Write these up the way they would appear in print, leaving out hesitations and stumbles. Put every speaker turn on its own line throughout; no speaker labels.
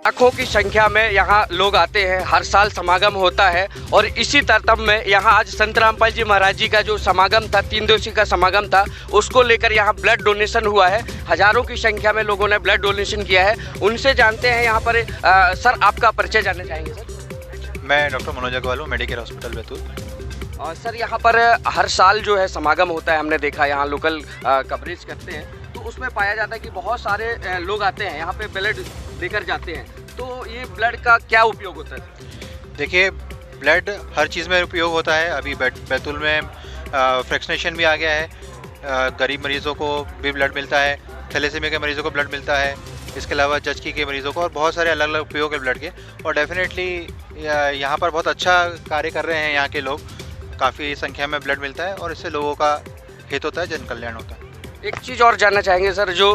लाखों की संख्या में यहाँ लोग आते हैं, हर साल समागम होता है। और इसी तरतब में यहाँ आज संत रामपाल जी महाराज जी का जो समागम था, 3 दिवसीय का समागम था, उसको लेकर यहाँ ब्लड डोनेशन हुआ है। हजारों की संख्या में लोगों ने ब्लड डोनेशन किया है। उनसे जानते हैं यहाँ पर। सर, आपका परिचय जानना चाहेंगे सर?
मैं डॉक्टर मनोज अग्रवाल हूँ, मेडिकेयर हॉस्पिटल बैतूल।
और सर, यहाँ पर हर साल जो है समागम होता है, हमने देखा, यहाँ लोकल कवरेज करते हैं तो उसमें पाया जाता है कि बहुत सारे लोग आते हैं यहाँ पे ब्लड देकर जाते हैं। तो ये ब्लड का क्या उपयोग होता है?
देखिए, ब्लड हर चीज़ में उपयोग होता है। अभी बैतूल में फ्रैक्शनेशन भी आ गया है, गरीब मरीज़ों को भी ब्लड मिलता है, थैलेसीमिया के मरीज़ों को ब्लड मिलता है, इसके अलावा जचकी के मरीज़ों को, और बहुत सारे अलग अलग उपयोग है ब्लड के। और डेफिनेटली यहाँ पर बहुत अच्छा कार्य कर रहे हैं यहाँ के लोग, काफ़ी संख्या में ब्लड मिलता है और इससे लोगों का हित होता है, जन कल्याण होता है।
एक चीज़ और जानना चाहेंगे सर, जो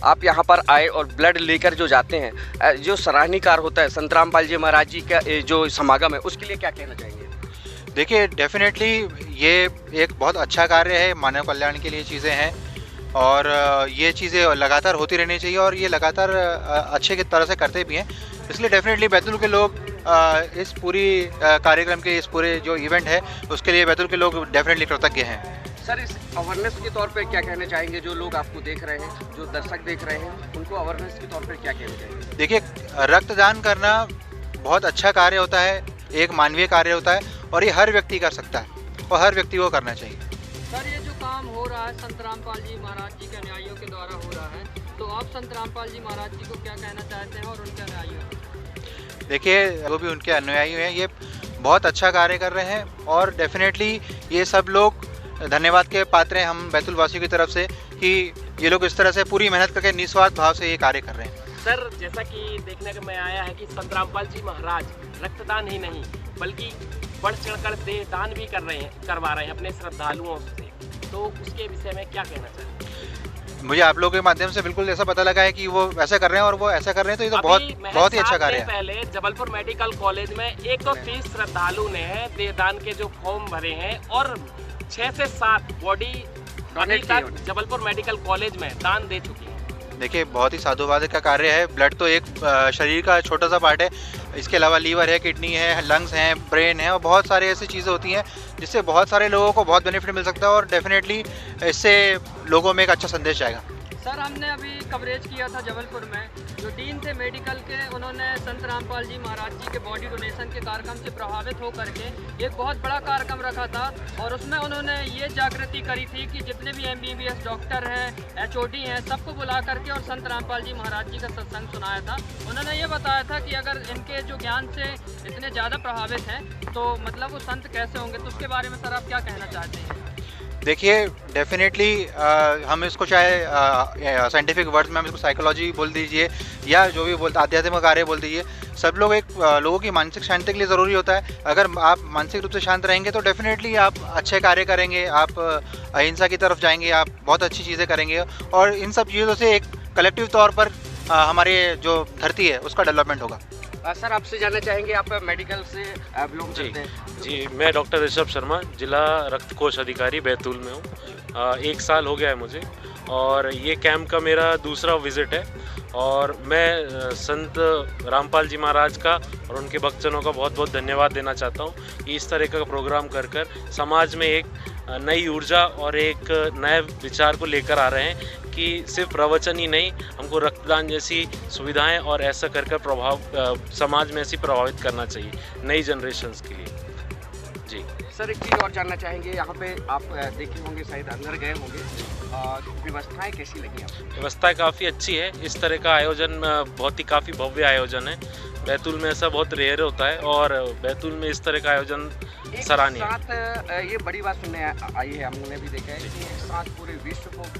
आप यहाँ पर आए और ब्लड लेकर जो जाते हैं, जो सराहनीय कार्य होता है संत रामपाल जी महाराज जी का जो समागम है, उसके लिए क्या कहना चाहेंगे?
देखिए, डेफिनेटली ये एक बहुत अच्छा कार्य है, मानव कल्याण के लिए चीज़ें हैं और ये चीज़ें लगातार होती रहनी चाहिए और ये लगातार अच्छे की तरह से करते भी हैं। इसलिए डेफिनेटली बैतूल के लोग इस पूरी कार्यक्रम के, इस पूरे जो इवेंट है, उसके लिए बैतूल के लोग डेफिनेटली कृतज्ञ हैं।
सर, इस अवेयरनेस के तौर पे क्या कहना चाहेंगे? जो लोग आपको देख रहे हैं, जो दर्शक देख रहे हैं, उनको अवेयरनेस के तौर पे क्या कहना चाहेंगे?
देखिए, रक्तदान करना बहुत अच्छा कार्य होता है, एक मानवीय कार्य होता है और ये हर व्यक्ति कर सकता है और हर व्यक्ति को करना चाहिए।
सर, ये जो काम हो रहा है संत रामपाल जी महाराज जी के अनुयायियों के द्वारा हो रहा है, तो आप संत रामपाल जी महाराज जी को क्या कहना चाहते हैं और उनके अनुयायियों?
देखिए, जो भी उनके अनुयायी हैं, ये बहुत अच्छा कार्य कर रहे हैं और डेफिनेटली ये सब लोग धन्यवाद के पात्र हैं हम बैतूल वासियों की तरफ से कि ये लोग इस तरह से पूरी मेहनत करके निस्वार्थ भाव से ये कार्य कर रहे हैं।
सर, जैसा कि देखने में आया है कि संत रामपाल जी महाराज रक्तदान ही नहीं बल्कि बढ़ चढ़कर देहदान भी करवा रहे हैं अपने श्रद्धालुओं से, तो उसके विषय में क्या कहना चाहिए?
मुझे आप लोगों के माध्यम से बिल्कुल ऐसा पता लगा है कि वो ऐसा कर रहे हैं और वो ऐसा कर रहे हैं, तो ये तो बहुत ही अच्छा कार्य है।
पहले जबलपुर मेडिकल कॉलेज में 130 श्रद्धालु ने देहदान के जो फॉर्म भरे हैं और 6 से 7 बॉडी अभी तक जबलपुर मेडिकल कॉलेज में दान दे चुकी है।
देखिए, बहुत ही साधुवाद का कार्य है। ब्लड तो एक शरीर का छोटा सा पार्ट है, इसके अलावा लीवर है, किडनी है, लंग्स हैं, ब्रेन है और बहुत सारे ऐसी चीज़ें होती हैं जिससे बहुत सारे लोगों को बहुत बेनिफिट मिल सकता है और डेफिनेटली इससे लोगों में एक अच्छा संदेश जाएगा।
सर, हमने अभी कवरेज किया था जबलपुर में, जो डीन थे मेडिकल के, उन्होंने संत रामपाल जी महाराज जी के बॉडी डोनेशन के कार्यक्रम से प्रभावित होकर के एक बहुत बड़ा कार्यक्रम रखा था और उसमें उन्होंने ये जागृति करी थी कि जितने भी MBBS डॉक्टर हैं, HOD हैं, सबको बुला करके और संत रामपाल जी महाराज जी का सत्संग सुनाया था। उन्होंने ये बताया था कि अगर इनके जो ज्ञान से इतने ज़्यादा प्रभावित हैं तो मतलब वो संत कैसे होंगे, तो उसके बारे में सर आप क्या कहना चाहते हैं?
देखिए, डेफिनेटली हम इसको चाहे साइंटिफिक वर्ड्स में हम इसको साइकोलॉजी बोल दीजिए या जो भी बोलते आध्यात्मिक कार्य बोल दीजिए, सब लोग एक लोगों की मानसिक शांति के लिए ज़रूरी होता है। अगर आप मानसिक रूप से शांत रहेंगे तो डेफिनेटली आप अच्छे कार्य करेंगे, आप अहिंसा की तरफ जाएंगे, आप बहुत अच्छी चीज़ें करेंगे और इन सब चीज़ों से एक कलेक्टिव तौर पर हमारे जो धरती है उसका डेवलपमेंट होगा।
सर, आपसे जानना चाहेंगे, आप मेडिकल से बिलोंग करते हैं?
जी, मैं डॉक्टर ऋषभ शर्मा, जिला रक्त कोष अधिकारी बैतूल में हूँ। 1 साल हो गया है मुझे और ये कैंप का मेरा दूसरा विज़िट है और मैं संत रामपाल जी महाराज का और उनके भक्तजनों का बहुत बहुत धन्यवाद देना चाहता हूँ कि इस तरह का प्रोग्राम कर समाज में एक नई ऊर्जा और एक नए विचार को लेकर आ रहे हैं कि सिर्फ प्रवचन ही नहीं, हमको रक्तदान जैसी सुविधाएं और ऐसा कर समाज में ऐसी प्रभावित करना चाहिए नई जनरेशन्स के लिए। जी
सर, एक चीज़ और जानना चाहेंगे, यहाँ पे आप देखे होंगे, शायद अंदर गए होंगे, व्यवस्थाएं कैसी लगी आपको?
व्यवस्था काफ़ी अच्छी है। इस तरह का आयोजन बहुत ही काफ़ी भव्य आयोजन है। बैतूल में ऐसा बहुत रेयर होता है और बैतूल में इस तरह का आयोजन सराहनीय है।
साथ ये बड़ी बात सुनने आई है, हमने भी देखा है कि एक साथ पूरे विश्व को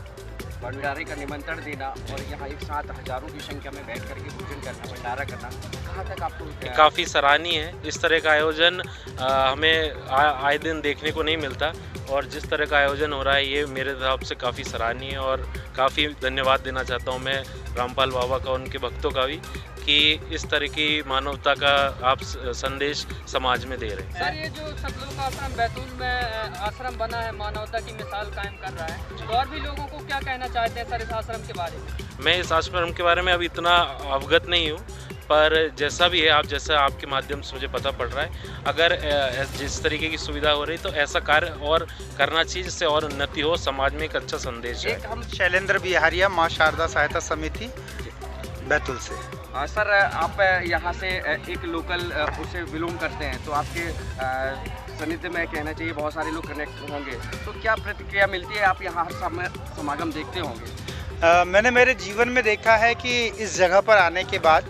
भंडारे का निमंत्रण देना और यहाँ एक साथ हजारों की संख्या में बैठ करके भोजन करना, भंडारा करना, कहाँ तक आपको?
काफ़ी सराहनीय है। इस तरह का आयोजन हमें आए दिन देखने को नहीं मिलता और जिस तरह का आयोजन हो रहा है ये मेरे हिसाब से काफ़ी सराहनीय है और काफ़ी धन्यवाद देना चाहता हूँ मैं रामपाल बाबा का, उनके भक्तों का भी, कि इस तरह की मानवता का आप संदेश समाज में दे रहे हैं।
सर, ये जो सतलोक आश्रम बैतूल में आश्रम बना है, मानवता की मिसाल कायम कर रहा है, तो और भी लोगों को क्या कहना चाहते हैं सर इस आश्रम के बारे में?
मैं इस आश्रम के बारे में अभी इतना अवगत नहीं हूँ, पर जैसा भी है, आप जैसा आपके माध्यम से मुझे पता पड़ रहा है, अगर जिस तरीके की सुविधा हो रही तो ऐसा कार्य और करना चाहिए जिससे और उन्नति हो, समाज में एक अच्छा संदेश है।
एक हम
शैलेंद्र बिहारिया, माँ शारदा सहायता समिति, बैतूल से।
सर, आप यहाँ से एक लोकल उससे बिलोंग करते हैं, तो आपके सानिध्य में कहना चाहिए बहुत सारे लोग कनेक्ट होंगे, तो क्या प्रतिक्रिया मिलती है? आप यहाँ हर समागम देखते होंगे।
मैंने मेरे जीवन में देखा है कि इस जगह पर आने के बाद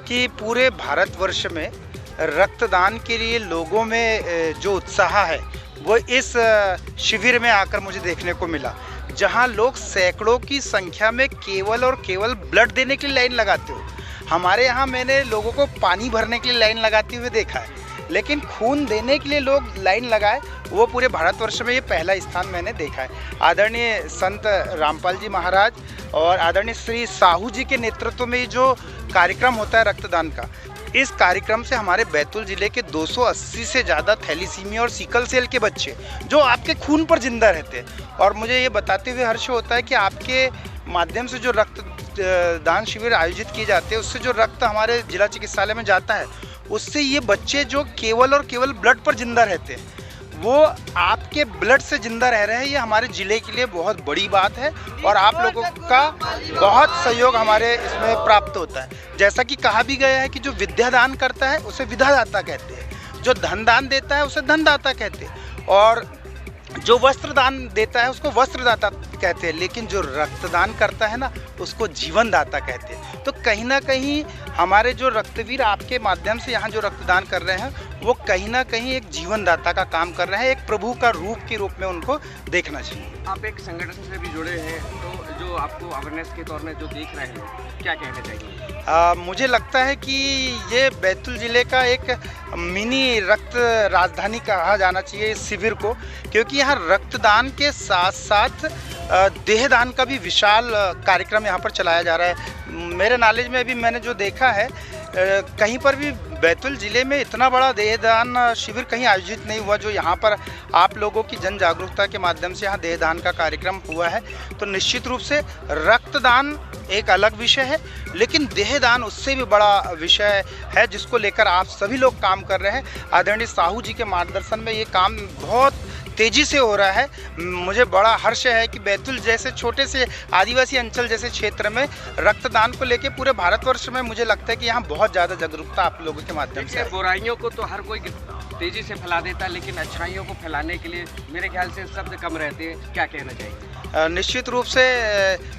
कि पूरे भारतवर्ष में रक्तदान के लिए लोगों में जो उत्साह है वो इस शिविर में आकर मुझे देखने को मिला, जहां लोग सैकड़ों की संख्या में केवल और केवल ब्लड देने के लिए लाइन लगाते हो। हमारे यहाँ मैंने लोगों को पानी भरने के लिए लाइन लगाते हुए देखा है, लेकिन खून देने के लिए लोग लाइन लगाए वो पूरे भारतवर्ष में ये पहला स्थान मैंने देखा है। आदरणीय संत रामपाल जी महाराज और आदरणीय श्री साहू जी के नेतृत्व में जो कार्यक्रम होता है रक्तदान का, इस कार्यक्रम से हमारे बैतूल ज़िले के 280 से ज़्यादा थैलीसीमिया और सिकल सेल के बच्चे जो आपके खून पर जिंदा रहते हैं, और मुझे ये बताते हुए हर्ष होता है कि आपके माध्यम से जो रक्तदान शिविर आयोजित किए जाते हैं उससे जो रक्त हमारे जिला चिकित्सालय में जाता है उससे ये बच्चे जो केवल और केवल ब्लड पर जिंदा रहते हैं वो आपके ब्लड से जिंदा रह रहे हैं। ये हमारे ज़िले के लिए बहुत बड़ी बात है और आप लोगों का बहुत सहयोग हमारे इसमें प्राप्त होता है। जैसा कि कहा भी गया है कि जो विद्या दान करता है उसे विद्यादाता कहते हैं, जो धन दान देता है उसे धनदाता कहते हैं, और जो वस्त्र दान देता है उसको वस्त्रदाता कहते हैं, लेकिन जो रक्तदान करता है ना उसको जीवन दाता कहते हैं। तो कहीं ना कहीं हमारे जो रक्तवीर आपके माध्यम से यहाँ जो रक्तदान कर रहे हैं वो कहीं ना कहीं एक जीवन दाता का काम कर रहे हैं, एक प्रभु का रूप के रूप में उनको देखना चाहिए।
आप एक संगठन से भी जुड़े हैं, तो जो आपको अवेयरनेस के तौर में जो देख रहे हैं क्या कहना चाहिए?
मुझे लगता है कि ये बैतूल ज़िले का एक मिनी रक्त राजधानी कहा जाना चाहिए इस शिविर को, क्योंकि यहाँ रक्तदान के साथ साथ देहदान का भी विशाल कार्यक्रम यहाँ पर चलाया जा रहा है। मेरे नॉलेज में अभी मैंने जो देखा है कहीं पर भी बैतूल ज़िले में इतना बड़ा देहदान शिविर कहीं आयोजित नहीं हुआ जो यहाँ पर आप लोगों की जन जागरूकता के माध्यम से यहाँ देहदान का कार्यक्रम हुआ है। तो निश्चित रूप से रक्तदान एक अलग विषय है, लेकिन देहदान उससे भी बड़ा विषय है जिसको लेकर आप सभी लोग काम कर रहे हैं। आदरणीय साहू जी के मार्गदर्शन में ये काम बहुत तेज़ी से हो रहा है। मुझे बड़ा हर्ष है कि बैतूल जैसे छोटे से आदिवासी अंचल जैसे क्षेत्र में रक्तदान को लेकर पूरे भारतवर्ष में मुझे लगता है कि यहाँ बहुत ज़्यादा जागरूकता आप लोगों के माध्यम से है।
बुराइयों को तो हर कोई तेज़ी से फैला देता है, लेकिन अच्छाइयों को फैलाने के लिए मेरे ख्याल से शब्द कम रहते हैं। क्या कहना चाहिए?
निश्चित रूप से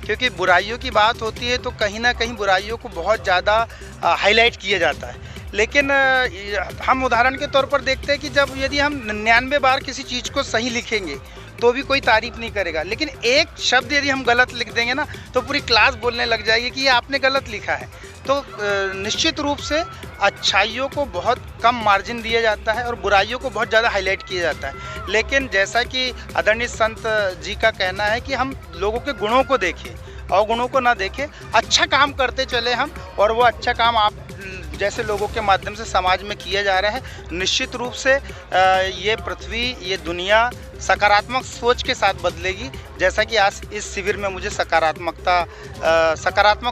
क्योंकि बुराइयों की बात होती है तो कहीं ना कहीं बुराइयों को बहुत ज़्यादा हाईलाइट किया जाता है, लेकिन हम उदाहरण के तौर पर देखते हैं कि जब यदि हम 99 बार किसी चीज़ को सही लिखेंगे तो भी कोई तारीफ नहीं करेगा, लेकिन एक शब्द यदि हम गलत लिख देंगे ना तो पूरी क्लास बोलने लग जाएगी कि ये आपने गलत लिखा है। तो निश्चित रूप से अच्छाइयों को बहुत कम मार्जिन दिया जाता है और बुराइयों को बहुत ज़्यादा हाईलाइट किया जाता है, लेकिन जैसा कि आदरणीय संत जी का कहना है कि हम लोगों के गुणों को देखें, अवगुणों को ना देखें, अच्छा काम करते चले हम, और वो अच्छा काम आप जैसे लोगों के माध्यम से समाज में किया जा रहा है। निश्चित रूप से ये पृथ्वी, ये दुनिया सकारात्मक सोच के साथ बदलेगी, जैसा कि आज इस शिविर में मुझे सकारात्मक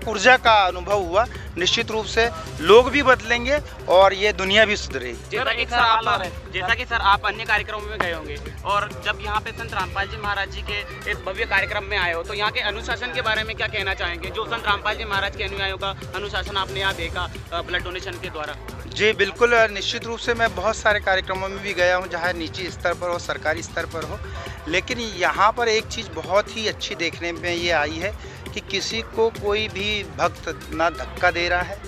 ऊर्जा का अनुभव हुआ। निश्चित रूप से लोग भी बदलेंगे और ये दुनिया भी सुधरेगी।
जैसा कि सर आप अन्य कार्यक्रमों में गए होंगे और जब यहाँ पे संत रामपाल जी महाराज जी के इस भव्य कार्यक्रम में आए हो तो यहाँ के अनुशासन के बारे में क्या कहना चाहेंगे? जो संत रामपाल जी महाराज के अनुयायियों का अनुशासन आपने यहाँ देखा ब्लड डोनेशन के द्वारा।
जी बिल्कुल, निश्चित रूप से मैं बहुत सारे कार्यक्रमों में भी गया हूँ, चाहे निजी स्तर पर हो, सरकारी स्तर पर हो, लेकिन यहाँ पर एक चीज़ बहुत ही अच्छी देखने में ये आई है कि किसी को कोई भी भक्त ना धक्का दे रहा है,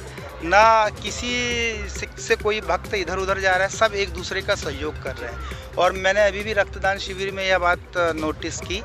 ना किसी से कोई भक्त इधर उधर जा रहा है, सब एक दूसरे का सहयोग कर रहे हैं। और मैंने अभी भी रक्तदान शिविर में यह बात नोटिस की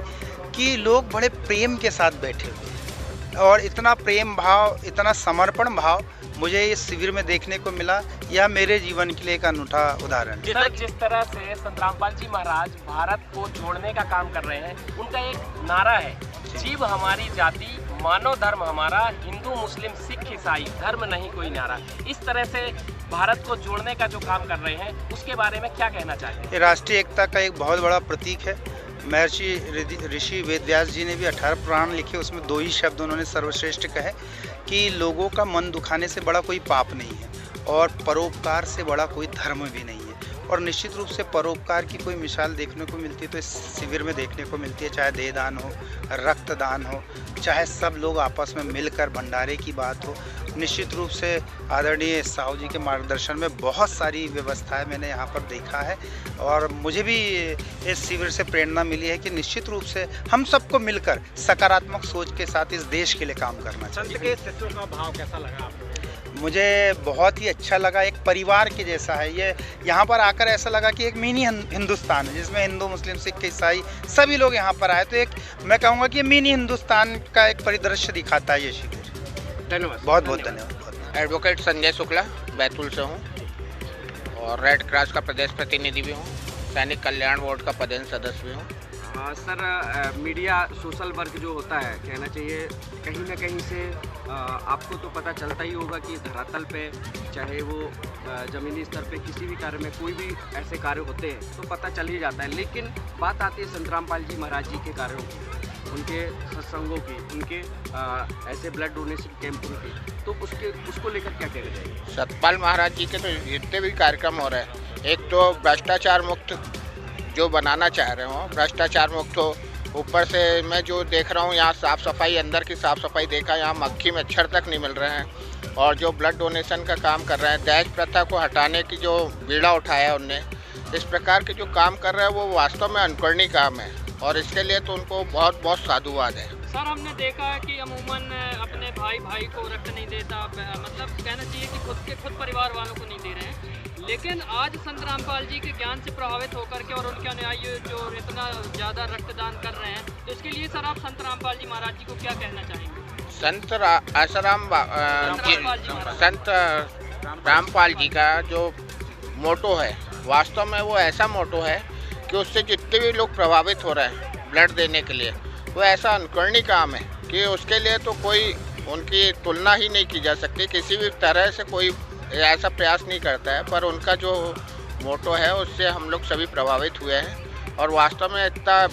कि लोग बड़े प्रेम के साथ बैठे हुए हैं और इतना प्रेम भाव, इतना समर्पण भाव मुझे इस शिविर में देखने को मिला। यह मेरे जीवन के लिए एक अनूठा उदाहरण है।
जिस तरह से संत रामपाल जी महाराज भारत को जोड़ने का काम कर रहे हैं, उनका एक नारा है, जीव हमारी जाति, मानव धर्म हमारा, हिंदू मुस्लिम सिख ईसाई धर्म नहीं कोई नारा। इस तरह से भारत को जोड़ने का जो काम कर रहे हैं उसके बारे में क्या कहना चाहिए?
ये राष्ट्रीय एकता का एक बहुत बड़ा प्रतीक है। महर्षि ऋषि वेदव्यास जी ने भी 18 पुराण लिखे, उसमें 2 ही शब्द उन्होंने सर्वश्रेष्ठ कहे कि लोगों का मन दुखाने से बड़ा कोई पाप नहीं है और परोपकार से बड़ा कोई धर्म भी नहीं है। और निश्चित रूप से परोपकार की कोई मिसाल देखने को मिलती है तो इस शिविर में देखने को मिलती है, चाहे देहदान हो, रक्तदान हो, चाहे सब लोग आपस में मिलकर भंडारे की बात हो। निश्चित रूप से आदरणीय साहू जी के मार्गदर्शन में बहुत सारी व्यवस्थाएं मैंने यहाँ पर देखा है और मुझे भी इस शिविर से प्रेरणा मिली है कि निश्चित रूप से हम सबको मिलकर सकारात्मक सोच के साथ इस देश के लिए काम करना चाहिए।
संत के शिष्यों का भाव कैसा लगा आपको?
मुझे बहुत ही अच्छा लगा, एक परिवार के जैसा है ये। यहाँ पर आकर ऐसा लगा कि एक मिनी हिंदुस्तान है जिसमें हिंदू, मुस्लिम, सिख, ईसाई सभी लोग यहाँ पर आए, तो एक मैं कहूँगा कि मिनी हिंदुस्तान का एक परिदृश्य दिखाता है ये शिविर।
धन्यवाद।
बहुत बहुत धन्यवाद।
एडवोकेट संजय शुक्ला बैतूल से हूँ और रेड क्रॉस का प्रदेश प्रतिनिधि भी हूँ, सैनिक कल्याण बोर्ड का पदेन सदस्य भी हूँ।
सर, मीडिया सोशल वर्क जो होता है, कहना चाहिए कहीं ना कहीं से आपको तो पता चलता ही होगा कि धरातल पे चाहे वो ज़मीनी स्तर पे किसी भी कार्य में कोई भी ऐसे कार्य होते हैं तो पता चल ही जाता है। लेकिन बात आती है संत रामपाल जी महाराज जी के कार्यों की, उनके सत्संगों की, उनके ऐसे ब्लड डोनेशन कैंपों की, तो उसको लेकर क्या कहना चाहिए?
सतपाल महाराज जी के तो जितने भी कार्यक्रम हो रहे हैं, एक तो भ्रष्टाचार मुक्त जो बनाना चाह रहे हो, भ्रष्टाचार मुक्त हो, ऊपर से मैं जो देख रहा हूँ यहाँ साफ़ सफाई, अंदर की साफ़ सफाई देखा, यहाँ मक्खी मच्छर तक नहीं मिल रहे हैं। और जो ब्लड डोनेशन का काम कर रहे हैं, दहेज प्रथा को हटाने की जो बीड़ा उठाया है उनने, इस प्रकार के जो काम कर रहे हैं वो वास्तव में अनुकरणीय काम है और इसके लिए तो उनको बहुत बहुत साधुवाद है।
सर, हमने देखा है कि अमूमन अपने भाई को रक्त नहीं देता, मतलब कहना चाहिए कि खुद परिवार वालों को नहीं दे रहे हैं, लेकिन आज संत रामपाल जी के ज्ञान से प्रभावित होकर के और उनके अनुयायी जो इतना ज़्यादा रक्तदान कर रहे हैं, तो इसके लिए सर आप संत रामपाल जी महाराज जी को क्या कहना चाहेंगे?
संत रामपाल जी का जो मोटो है, वास्तव में वो ऐसा मोटो है कि उससे जितने भी लोग प्रभावित हो रहे हैं ब्लड देने के लिए, वो ऐसा अनुकरणीय काम है कि उसके लिए तो कोई उनकी तुलना ही नहीं की जा सकती। किसी भी तरह से कोई ऐसा प्रयास नहीं करता है, पर उनका जो मोटो है उससे हम लोग सभी प्रभावित हुए हैं और वास्तव में इतना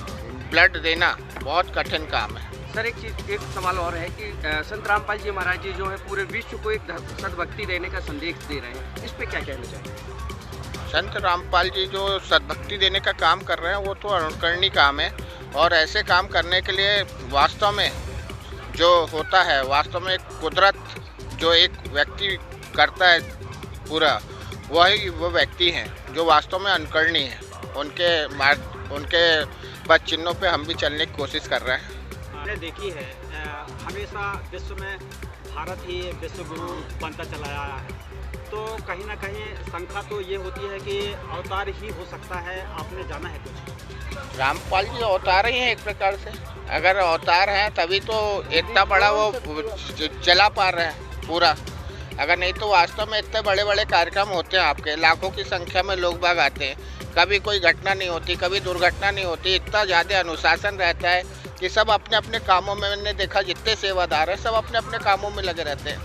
ब्लड देना बहुत कठिन काम है।
सर, एक सवाल और है कि संत रामपाल जी महाराज जी जो है पूरे विश्व को एक सद्भक्ति देने का संदेश दे रहे हैं, इस पे क्या कहना चाहिए?
संत रामपाल जी जो सद्भक्ति देने का काम कर रहे हैं वो तो अनुकरणीय काम है और ऐसे काम करने के लिए वास्तव में जो होता है, वास्तव में कुदरत जो एक व्यक्ति करता है पूरा, वही वो व्यक्ति हैं जो वास्तव में अनुकरणीय है। उनके पद चिन्हों पे हम भी चलने की कोशिश कर रहे हैं।
हमने देखी है हमेशा विश्व में भारत ही विश्व गुरु बनता चला आया है, तो कहीं ना कहीं शंका तो ये होती है कि अवतार ही हो सकता है, आपने जाना है कुछ?
रामपाल जी अवतार ही हैं एक प्रकार से, अगर अवतार हैं तभी तो इतना बड़ा वो चला पा रहे हैं पूरा, अगर नहीं तो वास्तव में इतने बड़े बड़े कार्यक्रम होते हैं, आपके लाखों की संख्या में लोग बाग आते हैं, कभी कोई घटना नहीं होती, कभी दुर्घटना नहीं होती, इतना ज़्यादा अनुशासन रहता है कि सब अपने अपने कामों में, मैंने देखा जितने सेवादार हैं सब अपने अपने कामों में लगे रहते हैं,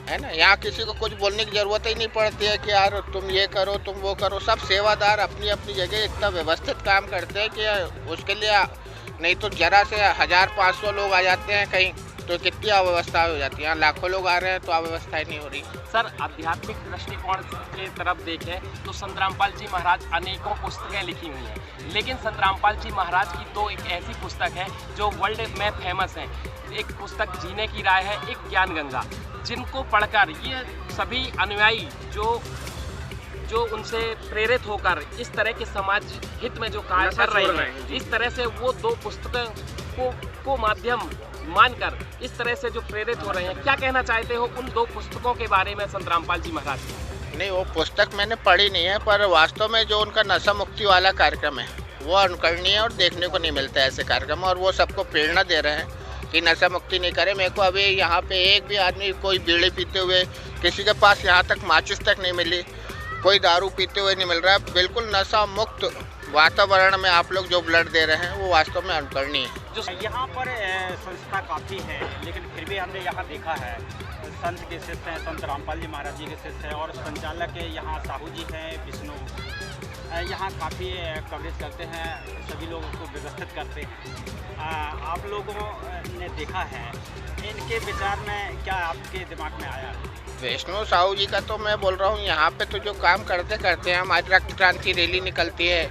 है ना। यहाँ किसी को कुछ बोलने की ज़रूरत ही नहीं पड़ती है कि यार तुम ये करो, तुम वो करो, सब सेवादार अपनी अपनी जगह इतना व्यवस्थित काम करते हैं कि उसके लिए नहीं तो जरा से 1000-500 लोग आ जाते हैं कहीं तो कितनी अव्यवस्था हो जाती है, यहाँ लाखों लोग आ रहे हैं तो अव्यवस्था ही नहीं हो रही।
सर, आध्यात्मिक दृष्टिकोण की तरफ देखें तो संत रामपाल जी महाराज अनेकों पुस्तकें लिखी हुई हैं, लेकिन संत रामपाल जी महाराज की तो एक ऐसी पुस्तक है जो वर्ल्ड में फेमस है। एक पुस्तक जीने की राह है, एक ज्ञान गंगा, जिनको पढ़कर ये सभी अनुयायी जो उनसे प्रेरित होकर इस तरह के समाज हित में जो कार्य कर रहे हैं, इस तरह से वो 2 पुस्तकों को माध्यम मानकर इस तरह से जो प्रेरित हो रहे हैं, क्या कहना चाहते हो उन 2 पुस्तकों के बारे में संत रामपाल जी महाराज?
नहीं, वो पुस्तक मैंने पढ़ी नहीं है, पर वास्तव में जो उनका नशा मुक्ति वाला कार्यक्रम है वो अनुकरणीय है और देखने को नहीं मिलता है ऐसे कार्यक्रम, और वो सबको प्रेरणा दे रहे हैं कि नशा मुक्ति नहीं करें। मेरे को अभी यहाँ पे एक भी आदमी कोई बीड़ी पीते हुए, किसी के पास यहाँ तक माचिस तक नहीं मिली, कोई दारू पीते हुए नहीं मिल रहा है, बिल्कुल नशा मुक्त वातावरण में आप लोग जो ब्लड दे रहे हैं वो वास्तव में अनुकरणीय है।
जो यहाँ पर संस्था काफ़ी है, लेकिन फिर भी हमने यहाँ देखा है संत के शिष्य हैं, संत रामपाल जी महाराज जी के शिष्य हैं और संचालक यहाँ साहू जी हैं, विष्णु यहाँ काफ़ी कवरेज करते हैं, सभी लोगों को व्यवस्थित करते हैं। आप लोगों ने देखा है, इनके विचार में क्या आपके दिमाग में आया?
वैष्णो साहू जी का तो मैं बोल रहा हूँ, यहाँ पे तो जो काम करते करते हैं, हमारी रक्त क्रांति रैली निकलती है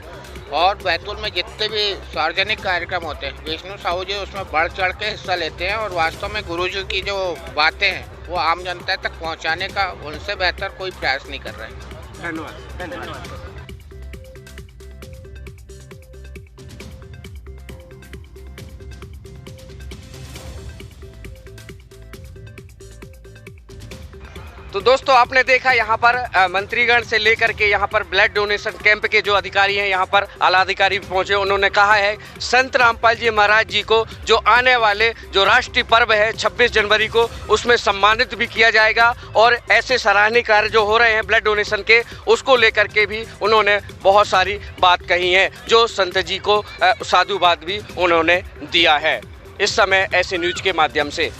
और बैतूल में जितने भी सार्वजनिक कार्यक्रम होते हैं, वैष्णो साहू जी उसमें बढ़ चढ़ के हिस्सा लेते हैं और वास्तव में गुरु जी की जो बातें हैं वो आम जनता तक पहुँचाने का उनसे बेहतर कोई प्रयास नहीं कर रहे हैं।
धन्यवाद। धन्यवाद।
तो दोस्तों आपने देखा यहाँ पर मंत्रीगण से लेकर के यहाँ पर ब्लड डोनेशन कैंप के जो अधिकारी हैं, यहाँ पर आला अधिकारी पहुँचे, उन्होंने कहा है संत रामपाल जी महाराज जी को जो आने वाले जो राष्ट्रीय पर्व है 26 जनवरी को उसमें सम्मानित भी किया जाएगा और ऐसे सराहनीय कार्य जो हो रहे हैं ब्लड डोनेशन के उसको लेकर के भी उन्होंने बहुत सारी बात कही है, जो संत जी को साधुवाद भी उन्होंने दिया है। इस समय ऐसे न्यूज के माध्यम से